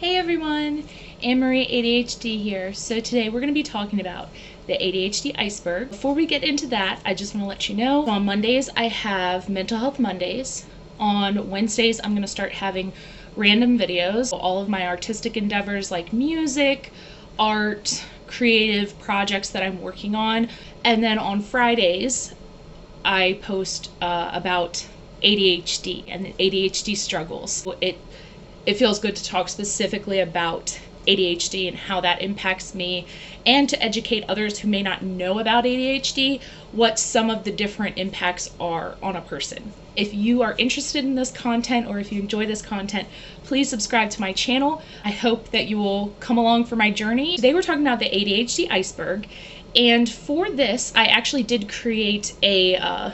Hey everyone, Anne-Marie ADHD here. So today we're going to be talking about the ADHD Iceberg. Before we get into that, I just want to let you know on Mondays I have Mental Health Mondays. On Wednesdays I'm going to start having random videos, all of my artistic endeavors like music, art, creative projects that I'm working on. And then on Fridays I post about ADHD and ADHD struggles. It feels good to talk specifically about ADHD and how that impacts me, and to educate others who may not know about ADHD what some of the different impacts are on a person. If you are interested in this content, or if you enjoy this content, please subscribe to my channel. I hope that you will come along for my journey. Today we're talking about the ADHD Iceberg, and for this I actually did create a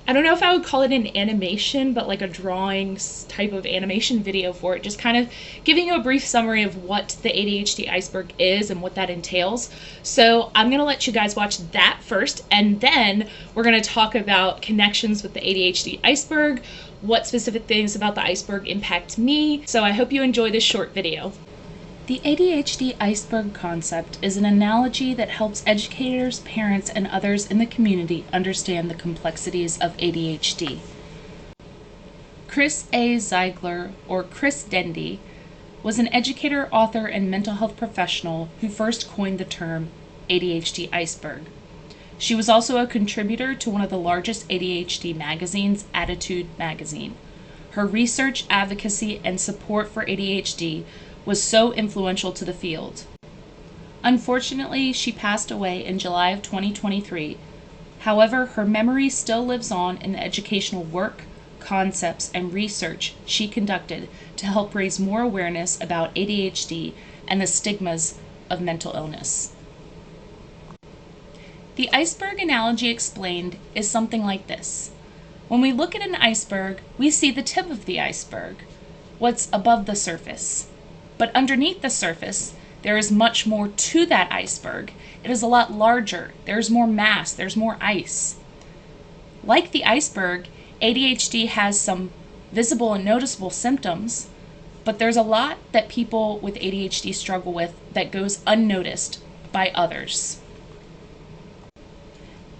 I don't know if I would call it an animation, but like a drawing type of animation video for it, just kind of giving you a brief summary of what the ADHD Iceberg is and what that entails. So I'm going to let you guys watch that first, and then we're going to talk about connections with the ADHD Iceberg, what specific things about the iceberg impact me. So I hope you enjoy this short video. The ADHD iceberg concept is an analogy that helps educators, parents, and others in the community understand the complexities of ADHD. Chris A. Ziegler, or Chris Dendy, was an educator, author, and mental health professional who first coined the term ADHD iceberg. She was also a contributor to one of the largest ADHD magazines, Attitude magazine. Her research, advocacy, and support for ADHD was so influential to the field. Unfortunately, she passed away in July of 2023. However, her memory still lives on in the educational work, concepts, and research she conducted to help raise more awareness about ADHD and the stigmas of mental illness. The iceberg analogy explained is something like this. When we look at an iceberg, we see the tip of the iceberg, what's above the surface. But underneath the surface, there is much more to that iceberg. It is a lot larger. There's more mass. There's more ice. Like the iceberg, ADHD has some visible and noticeable symptoms, but there's a lot that people with ADHD struggle with that goes unnoticed by others.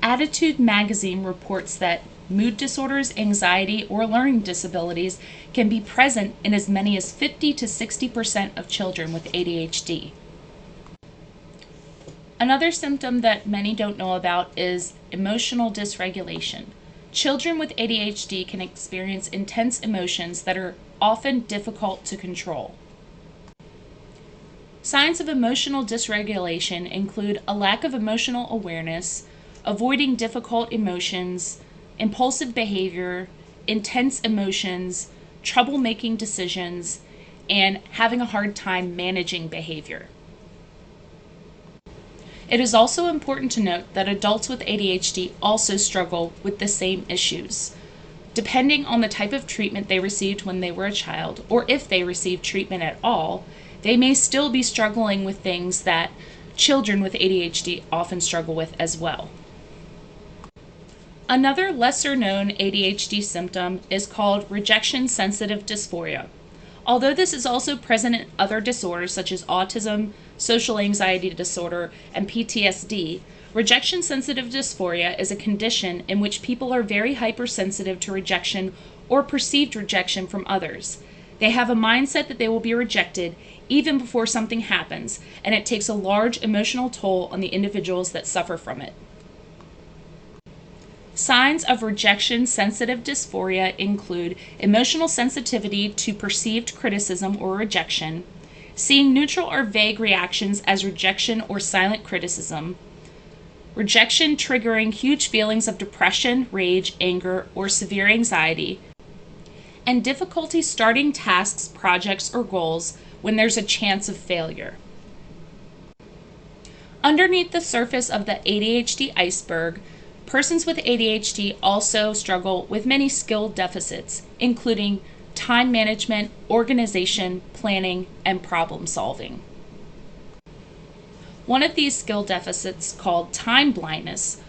Attitude magazine reports that mood disorders, anxiety, or learning disabilities can be present in as many as 50 to 60% of children with ADHD. Another symptom that many don't know about is emotional dysregulation. Children with ADHD can experience intense emotions that are often difficult to control. Signs of emotional dysregulation include a lack of emotional awareness, avoiding difficult emotions, impulsive behavior, intense emotions, trouble making decisions, and having a hard time managing behavior. It is also important to note that adults with ADHD also struggle with the same issues. Depending on the type of treatment they received when they were a child, or if they received treatment at all, they may still be struggling with things that children with ADHD often struggle with as well. Another lesser-known ADHD symptom is called rejection-sensitive dysphoria. Although this is also present in other disorders such as autism, social anxiety disorder, and PTSD, rejection-sensitive dysphoria is a condition in which people are very hypersensitive to rejection or perceived rejection from others. They have a mindset that they will be rejected even before something happens, and it takes a large emotional toll on the individuals that suffer from it. Signs of rejection-sensitive dysphoria include emotional sensitivity to perceived criticism or rejection, seeing neutral or vague reactions as rejection or silent criticism, rejection triggering huge feelings of depression, rage, anger, or severe anxiety, and difficulty starting tasks, projects, or goals when there's a chance of failure. Underneath the surface of the ADHD iceberg, persons with ADHD also struggle with many skill deficits, including time management, organization, planning, and problem solving. One of these skill deficits, called time blindness,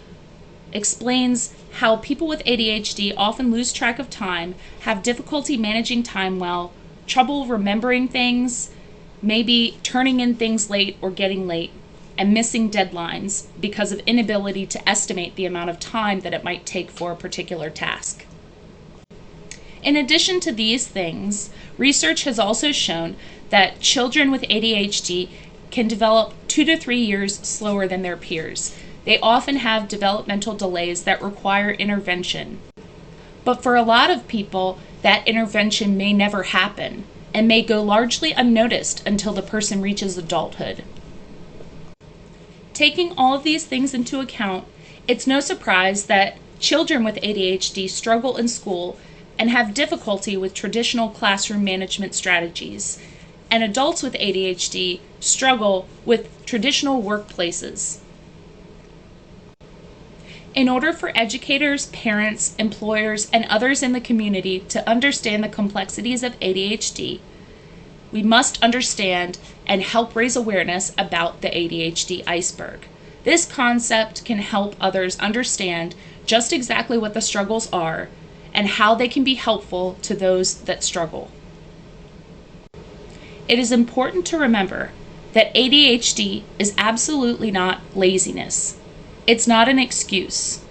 explains how people with ADHD often lose track of time, have difficulty managing time well, trouble remembering things, maybe turning in things late or getting late, and missing deadlines because of inability to estimate the amount of time that it might take for a particular task. In addition to these things, research has also shown that children with ADHD can develop 2 to 3 years slower than their peers. They often have developmental delays that require intervention. But for a lot of people, that intervention may never happen and may go largely unnoticed until the person reaches adulthood. Taking all of these things into account, it's no surprise that children with ADHD struggle in school and have difficulty with traditional classroom management strategies, and adults with ADHD struggle with traditional workplaces. In order for educators, parents, employers, and others in the community to understand the complexities of ADHD, we must understand and help raise awareness about the ADHD iceberg. This concept can help others understand just exactly what the struggles are and how they can be helpful to those that struggle. It is important to remember that ADHD is absolutely not laziness. It's not an excuse.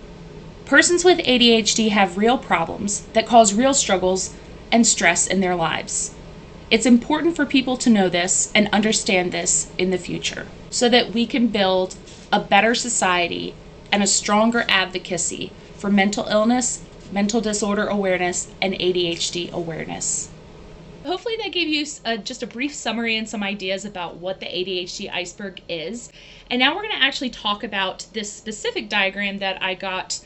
Persons with ADHD have real problems that cause real struggles and stress in their lives. It's important for people to know this and understand this in the future so that we can build a better society and a stronger advocacy for mental illness, mental disorder awareness, and ADHD awareness. Hopefully that gave you just a brief summary and some ideas about what the ADHD iceberg is. And now we're going to actually talk about this specific diagram that I got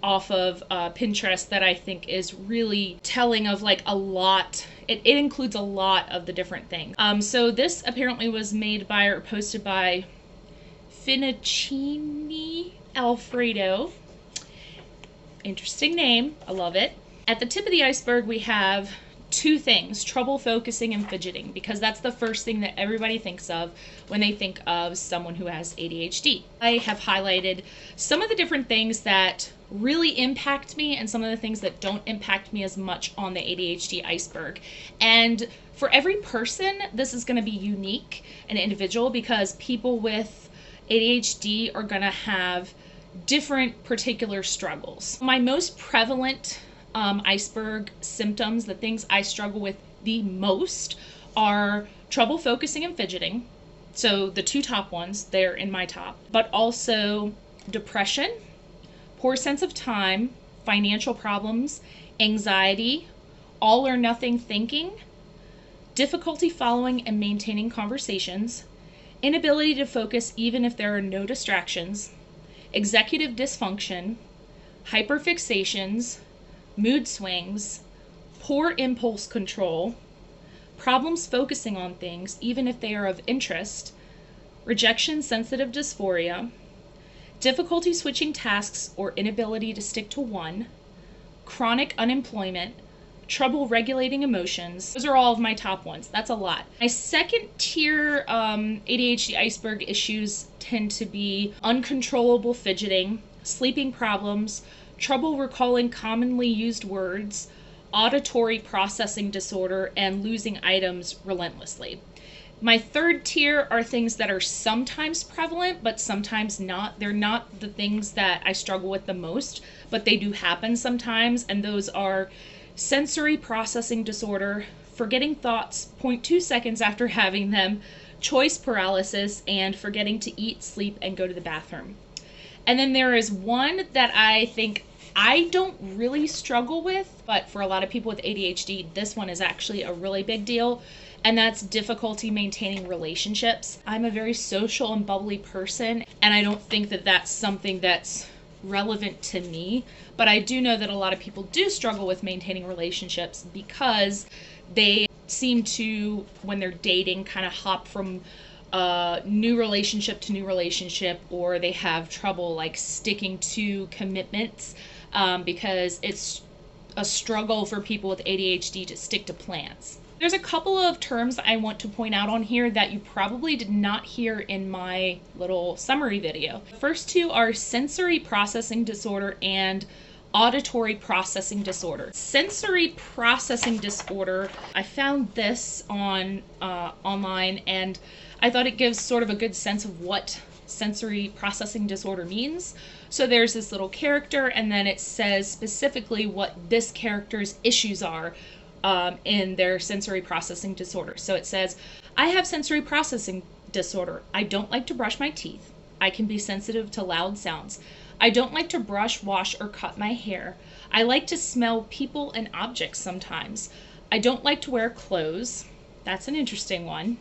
off of Pinterest that I think is really telling of like a lot. It includes a lot of the different things. So this apparently was made by or posted by Finicini Alfredo. Interesting name. I love it. At the tip of the iceberg, we have two things: trouble focusing and fidgeting, because that's the first thing that everybody thinks of when they think of someone who has ADHD. I have highlighted some of the different things that really impact me and some of the things that don't impact me as much on the ADHD iceberg. And for every person, this is going to be unique and individual because people with ADHD are going to have different particular struggles. My most prevalent iceberg symptoms, the things I struggle with the most, are trouble focusing and fidgeting. So the two top ones, they're in my top. But also depression, poor sense of time, financial problems, anxiety, all or nothing thinking, difficulty following and maintaining conversations, inability to focus even if there are no distractions, executive dysfunction, hyperfixations, mood swings, poor impulse control, problems focusing on things even if they are of interest, rejection-sensitive dysphoria, difficulty switching tasks or inability to stick to one, chronic unemployment, trouble regulating emotions. Those are all of my top ones. That's a lot. My second tier ADHD iceberg issues tend to be uncontrollable fidgeting, sleeping problems, trouble recalling commonly used words, auditory processing disorder, and losing items relentlessly. My third tier are things that are sometimes prevalent, but sometimes not. They're not the things that I struggle with the most, but they do happen sometimes, and those are sensory processing disorder, forgetting thoughts 0.2 seconds after having them, choice paralysis, and forgetting to eat, sleep, and go to the bathroom. And then there is one that I think I don't really struggle with, but for a lot of people with ADHD, this one is actually a really big deal, and that's difficulty maintaining relationships. I'm a very social and bubbly person, and I don't think that that's something that's relevant to me, but I do know that a lot of people do struggle with maintaining relationships because they seem to, when they're dating, kind of hop from new relationship to new relationship, or they have trouble like sticking to commitments because it's a struggle for people with ADHD to stick to plans. There's a couple of terms I want to point out on here that you probably did not hear in my little summary video. The first two are sensory processing disorder and auditory processing disorder. Sensory processing disorder, I found this on online, and I thought it gives sort of a good sense of what sensory processing disorder means. So there's this little character, and then it says specifically what this character's issues are in their sensory processing disorder. So it says, I have sensory processing disorder. I don't like to brush my teeth. I can be sensitive to loud sounds. I don't like to brush, wash, or cut my hair. I like to smell people and objects sometimes. I don't like to wear clothes. That's an interesting one.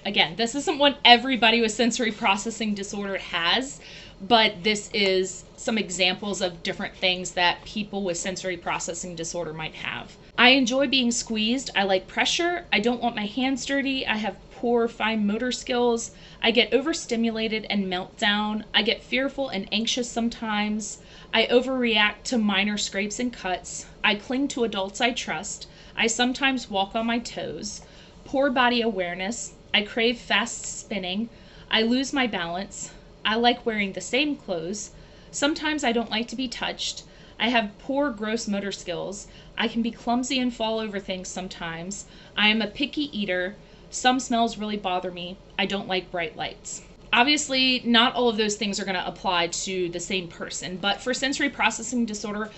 Again, this isn't what everybody with sensory processing disorder has, but this is some examples of different things that people with sensory processing disorder might have. I enjoy being squeezed. I like pressure. I don't want my hands dirty. I have poor fine motor skills. I get overstimulated and meltdown. I get fearful and anxious sometimes. I overreact to minor scrapes and cuts. I cling to adults I trust. I sometimes walk on my toes. Poor body awareness. I crave fast spinning. I lose my balance. I like wearing the same clothes. Sometimes I don't like to be touched. I have poor gross motor skills. I can be clumsy and fall over things sometimes. I am a picky eater. Some smells really bother me. I don't like bright lights. Obviously, not all of those things are going to apply to the same person, but for sensory processing disorder,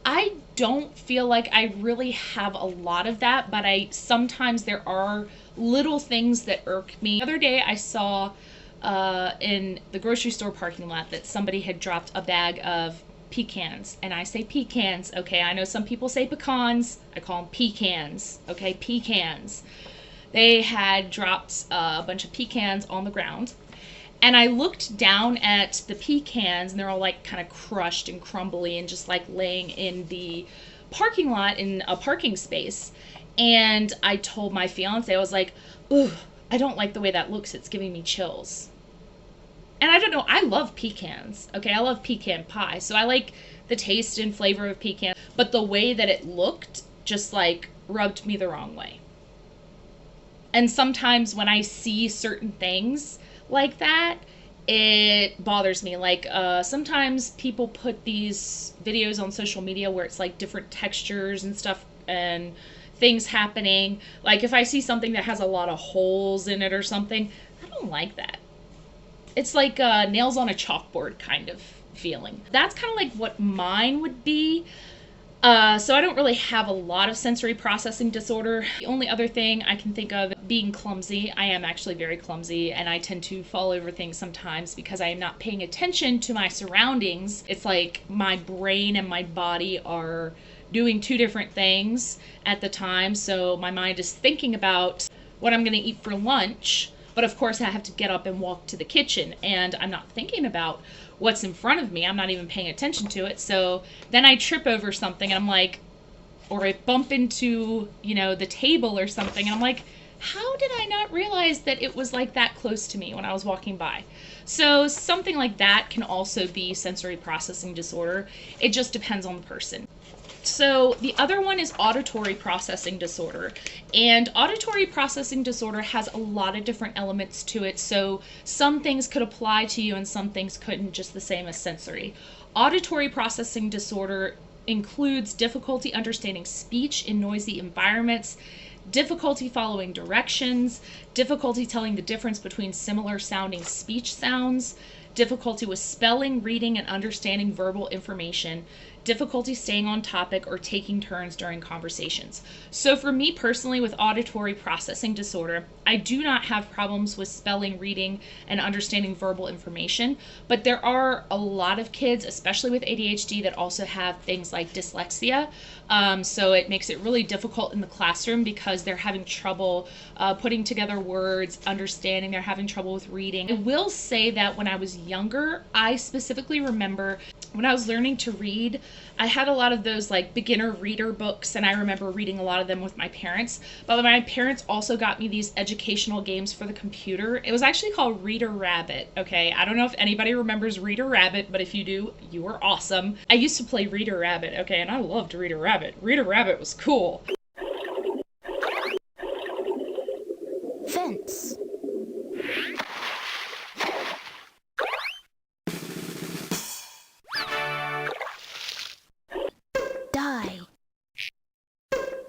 I don't feel like I really have a lot of that, but sometimes there are little things that irk me. The other day I saw in the grocery store parking lot that somebody had dropped a bag of pecans, and I say pecans, okay? I know some people say pecans. I call them pecans, okay? Pecans. They had dropped a bunch of pecans on the ground, and I looked down at the pecans, and they're all like kind of crushed and crumbly and just like laying in the parking lot in a parking space. And I told my fiance, I was like, ooh, I don't like the way that looks. It's giving me chills. And I don't know, I love pecans, okay? I love pecan pie, so I like the taste and flavor of pecan, but the way that it looked just like rubbed me the wrong way. And sometimes when I see certain things like that, it bothers me. Like sometimes people put these videos on social media where it's like different textures and stuff and things happening. Like if I see something that has a lot of holes in it or something, I don't like that. It's like nails on a chalkboard kind of feeling. That's kind of like what mine would be. So I don't really have a lot of sensory processing disorder. The only other thing I can think of being clumsy. I am actually very clumsy, and I tend to fall over things sometimes because I am not paying attention to my surroundings. It's like my brain and my body are doing two different things at the time. So my mind is thinking about what I'm going to eat for lunch, but of course I have to get up and walk to the kitchen, and I'm not thinking about what's in front of me. I'm not even paying attention to it. So then I trip over something, and I'm like, or I bump into, the table or something, and I'm like, how did I not realize that it was like that close to me when I was walking by? So something like that can also be sensory processing disorder. It just depends on the person. So the other one is auditory processing disorder, and auditory processing disorder has a lot of different elements to it. So some things could apply to you and some things couldn't, just the same as sensory. Auditory processing disorder includes difficulty understanding speech in noisy environments, difficulty following directions, difficulty telling the difference between similar sounding speech sounds, difficulty with spelling, reading, and understanding verbal information, difficulty staying on topic or taking turns during conversations. So for me personally, with auditory processing disorder, I do not have problems with spelling, reading, and understanding verbal information, but there are a lot of kids, especially with ADHD, that also have things like dyslexia. So it makes it really difficult in the classroom because they're having trouble putting together words, understanding, they're having trouble with reading. I will say that when I was younger, I specifically remember when I was learning to read, I had a lot of those like beginner reader books, and I remember reading a lot of them with my parents. But my parents also got me these educational games for the computer. It was actually called Reader Rabbit, okay? I don't know if anybody remembers Reader Rabbit, but if you do, you are awesome. I used to play Reader Rabbit, okay, and I loved Reader Rabbit. Reader Rabbit was cool. Fence.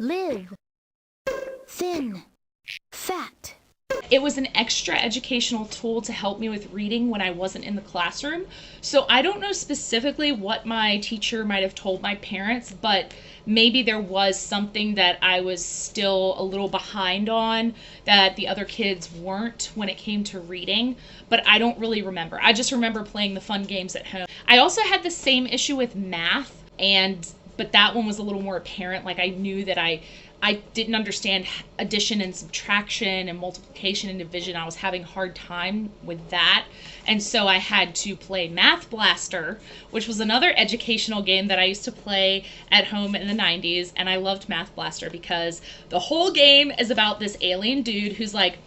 live, thin, fat. It was an extra educational tool to help me with reading when I wasn't in the classroom. So I don't know specifically what my teacher might have told my parents, but maybe there was something that I was still a little behind on that the other kids weren't when it came to reading, but I don't really remember. I just remember playing the fun games at home. I also had the same issue with math, but that one was a little more apparent. Like I knew that I didn't understand addition and subtraction and multiplication and division. I was having a hard time with that. And so I had to play Math Blaster, which was another educational game that I used to play at home in the 90s. And I loved Math Blaster because the whole game is about this alien dude who's like,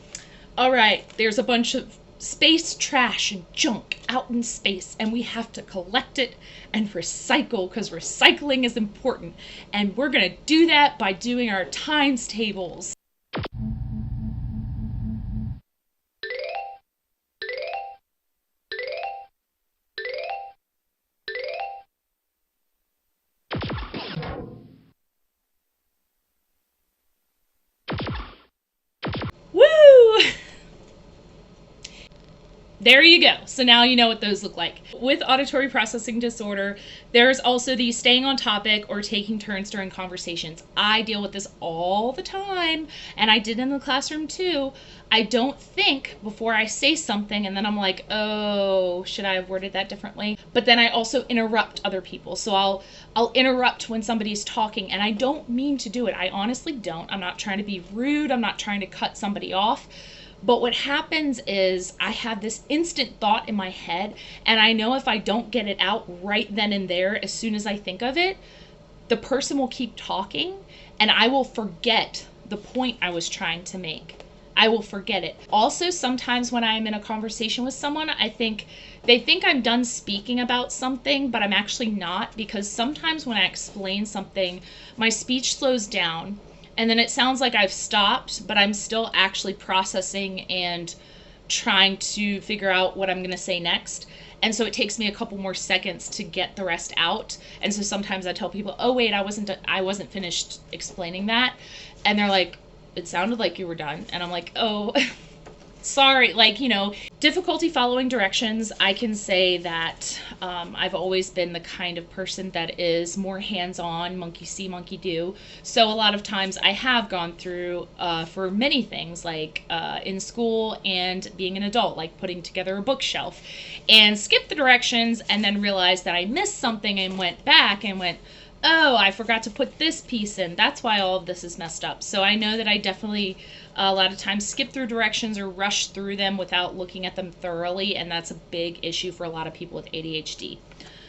all right, there's a bunch of space trash and junk out in space, and we have to collect it and recycle because recycling is important. And we're going to do that by doing our times tables. Woo! There you go. So now you know what those look like. With auditory processing disorder, there's also the staying on topic or taking turns during conversations. I deal with this all the time, and I did in the classroom too. I don't think before I say something, and then I'm like, oh, should I have worded that differently? But then I also interrupt other people. So I'll interrupt when somebody's talking, and I don't mean to do it. I honestly don't. I'm not trying to be rude. I'm not trying to cut somebody off. But what happens is I have this instant thought in my head, and I know if I don't get it out right then and there, as soon as I think of it, the person will keep talking, and I will forget the point I was trying to make. I will forget it. Also, sometimes when I'm in a conversation with someone, they think I'm done speaking about something, but I'm actually not, because sometimes when I explain something, my speech slows down. And then it sounds like I've stopped, but I'm still actually processing and trying to figure out what I'm going to say next. And so it takes me a couple more seconds to get the rest out. And so sometimes I tell people, "Oh wait, I wasn't finished explaining that." And they're like, "It sounded like you were done." And I'm like, "Oh, sorry." Difficulty following directions. I can say that I've always been the kind of person that is more hands-on, monkey see, monkey do. So a lot of times I have gone through for many things, like in school and being an adult, like putting together a bookshelf, and skipped the directions and then realized that I missed something and went back and went, oh, I forgot to put this piece in. That's why all of this is messed up. So I know that I definitely a lot of times skip through directions or rush through them without looking at them thoroughly, and that's a big issue for a lot of people with ADHD.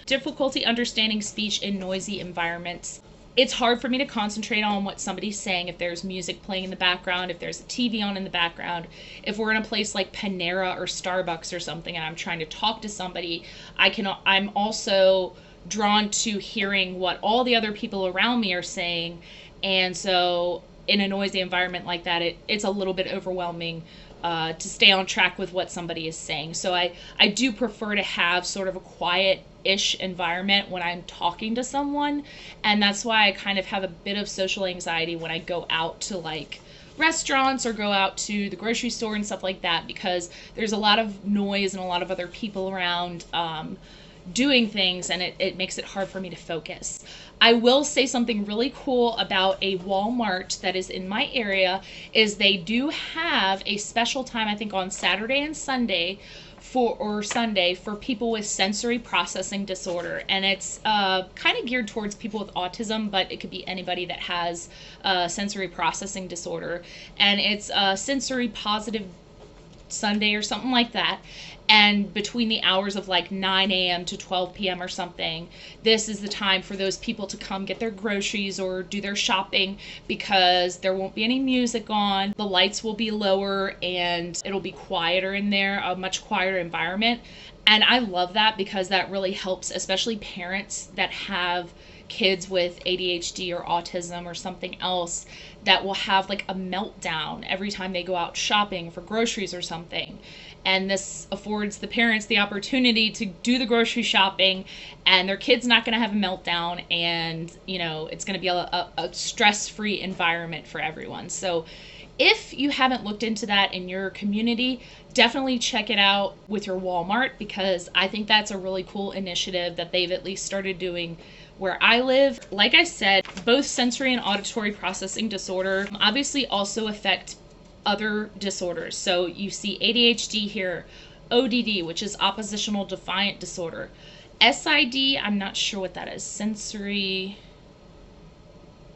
Difficulty understanding speech in noisy environments. It's hard for me to concentrate on what somebody's saying if there's music playing in the background, if there's a TV on in the background. If we're in a place like Panera or Starbucks or something and I'm trying to talk to somebody, I'm also drawn to hearing what all the other people around me are saying. And so in a noisy environment like that, it's a little bit overwhelming to stay on track with what somebody is saying. So I do prefer to have sort of a quiet-ish environment when I'm talking to someone. And that's why I kind of have a bit of social anxiety when I go out to like restaurants or go out to the grocery store and stuff like that, because there's a lot of noise and a lot of other people around doing things, and it makes it hard for me to focus. I will say something really cool about a Walmart that is in my area is they do have a special time, I think on Saturday and Sunday Sunday for people with sensory processing disorder, and it's kind of geared towards people with autism, but it could be anybody that has sensory processing disorder, and it's sensory positive Sunday or something like that. And between the hours of like 9 a.m. to 12 p.m. or something, this is the time for those people to come get their groceries or do their shopping, because there won't be any music on, the lights will be lower, and it'll be quieter in there, a much quieter environment. And I love that because that really helps, especially parents that have kids with ADHD or autism or something else that will have like a meltdown every time they go out shopping for groceries or something. and this affords the parents the opportunity to do the grocery shopping, and their kid's not going to have a meltdown, and it's going to be a stress-free environment for everyone. So if you haven't looked into that in your community, definitely check it out with your Walmart, because I think that's a really cool initiative that they've at least started doing where I live. Like I said, both sensory and auditory processing disorder obviously also affect other disorders. So you see ADHD here, ODD, which is oppositional defiant disorder. SID, I'm not sure what that is. Sensory,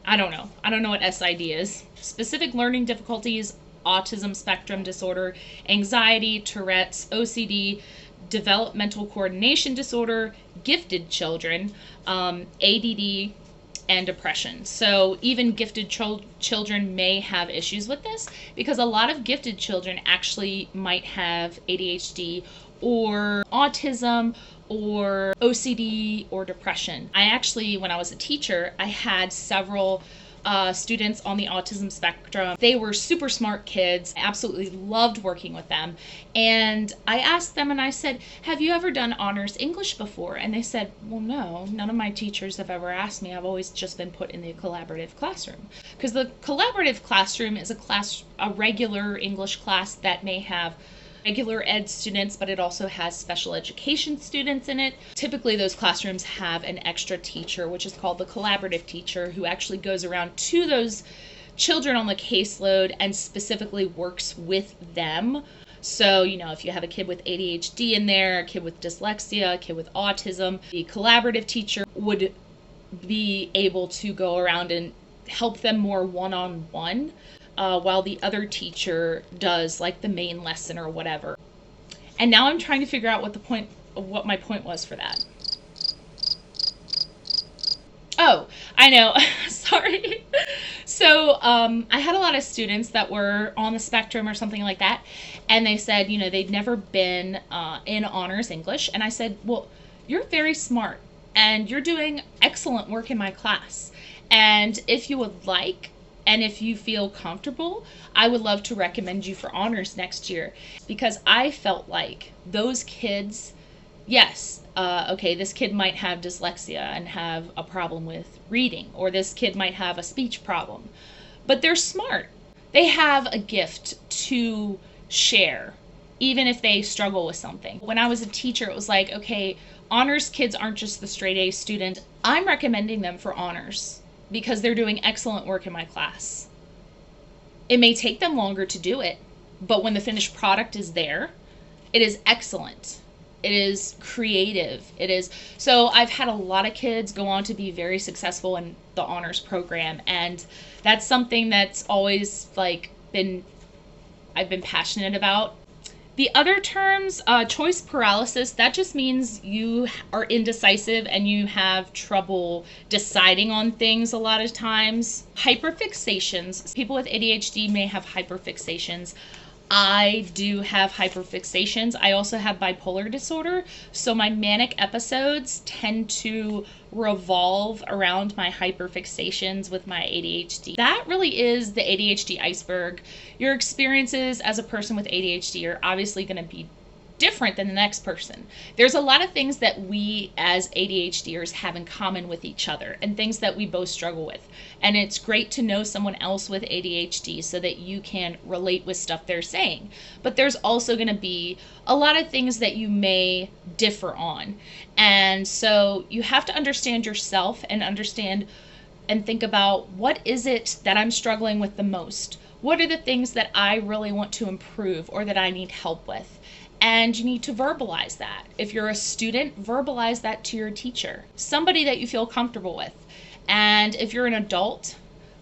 I don't know. I don't know what SID is. Specific learning difficulties, autism spectrum disorder, anxiety, Tourette's, OCD, developmental coordination disorder, gifted children, ADD, and depression. So even gifted children may have issues with this, because a lot of gifted children actually might have ADHD or autism or OCD or depression. I actually, when I was a teacher, I had several students on the autism spectrum. They were super smart kids. I absolutely loved working with them. And I asked them and I said, have you ever done honors English before? And they said, well, no, none of my teachers have ever asked me. I've always just been put in the collaborative classroom. Because the collaborative classroom is a regular English class that may have regular ed students, but it also has special education students in it. Typically those classrooms have an extra teacher, which is called the collaborative teacher, who actually goes around to those children on the caseload and specifically works with them. So, if you have a kid with ADHD in there, a kid with dyslexia, a kid with autism, the collaborative teacher would be able to go around and help them more one-on-one, while the other teacher does like the main lesson or whatever. And now I'm trying to figure out what my point was for that. Oh, I know. Sorry. So I had a lot of students that were on the spectrum or something like that, and they said, they'd never been in honors English. And I said, well, you're very smart and you're doing excellent work in my class. And if you would like, and if you feel comfortable, I would love to recommend you for honors next year, because I felt like those kids, yes, okay, this kid might have dyslexia and have a problem with reading, or this kid might have a speech problem, but they're smart. They have a gift to share, even if they struggle with something. When I was a teacher, it was like, okay, honors kids aren't just the straight A student. I'm recommending them for honors because they're doing excellent work in my class. It may take them longer to do it, but when the finished product is there, it is excellent. It is creative. So I've had a lot of kids go on to be very successful in the honors program, and that's something that's always I've been passionate about. The other terms, choice paralysis, that just means you are indecisive and you have trouble deciding on things a lot of times. Hyperfixations, people with ADHD may have hyperfixations. I do have hyperfixations. I also have bipolar disorder, so my manic episodes tend to revolve around my hyperfixations with my ADHD. That really is the ADHD iceberg. Your experiences as a person with ADHD are obviously going to be different than the next person. There's a lot of things that we as ADHDers have in common with each other and things that we both struggle with. And it's great to know someone else with ADHD so that you can relate with stuff they're saying. But there's also going to be a lot of things that you may differ on. And so you have to understand yourself and understand and think about, what is it that I'm struggling with the most? What are the things that I really want to improve or that I need help with? And you need to verbalize that. If you're a student, verbalize that to your teacher, somebody that you feel comfortable with. And if you're an adult,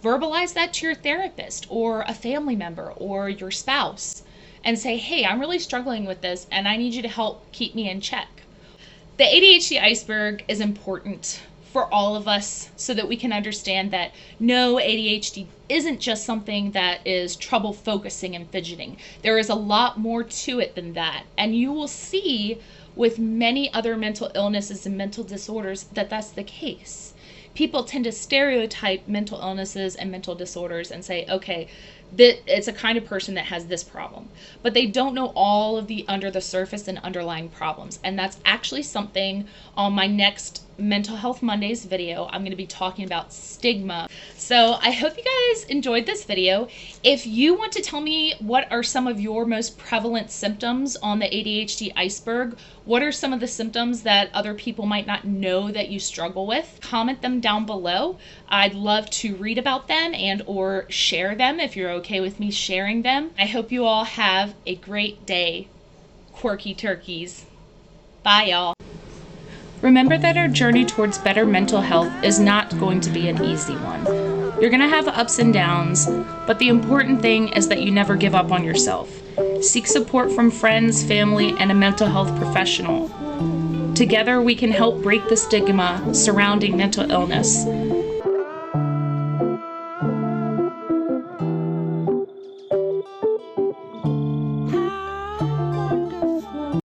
verbalize that to your therapist or a family member or your spouse and say, hey, I'm really struggling with this and I need you to help keep me in check. The ADHD iceberg is important for all of us so that we can understand that no, ADHD isn't just something that is trouble focusing and fidgeting. There is a lot more to it than that. And you will see with many other mental illnesses and mental disorders that that's the case. People tend to stereotype mental illnesses and mental disorders and say, okay, it's a kind of person that has this problem, but they don't know all of the under the surface and underlying problems. And that's actually something on my next Mental Health Mondays video. I'm going to be talking about stigma. So I hope you guys enjoyed this video. If you want to tell me what are some of your most prevalent symptoms on the ADHD iceberg, what are some of the symptoms that other people might not know that you struggle with, comment them down below. I'd love to read about them and or share them if you're okay with me sharing them. I hope you all have a great day, quirky turkeys. Bye, y'all. Remember that our journey towards better mental health is not going to be an easy one. You're going to have ups and downs, but the important thing is that you never give up on yourself. Seek support from friends, family, and a mental health professional. Together, we can help break the stigma surrounding mental illness.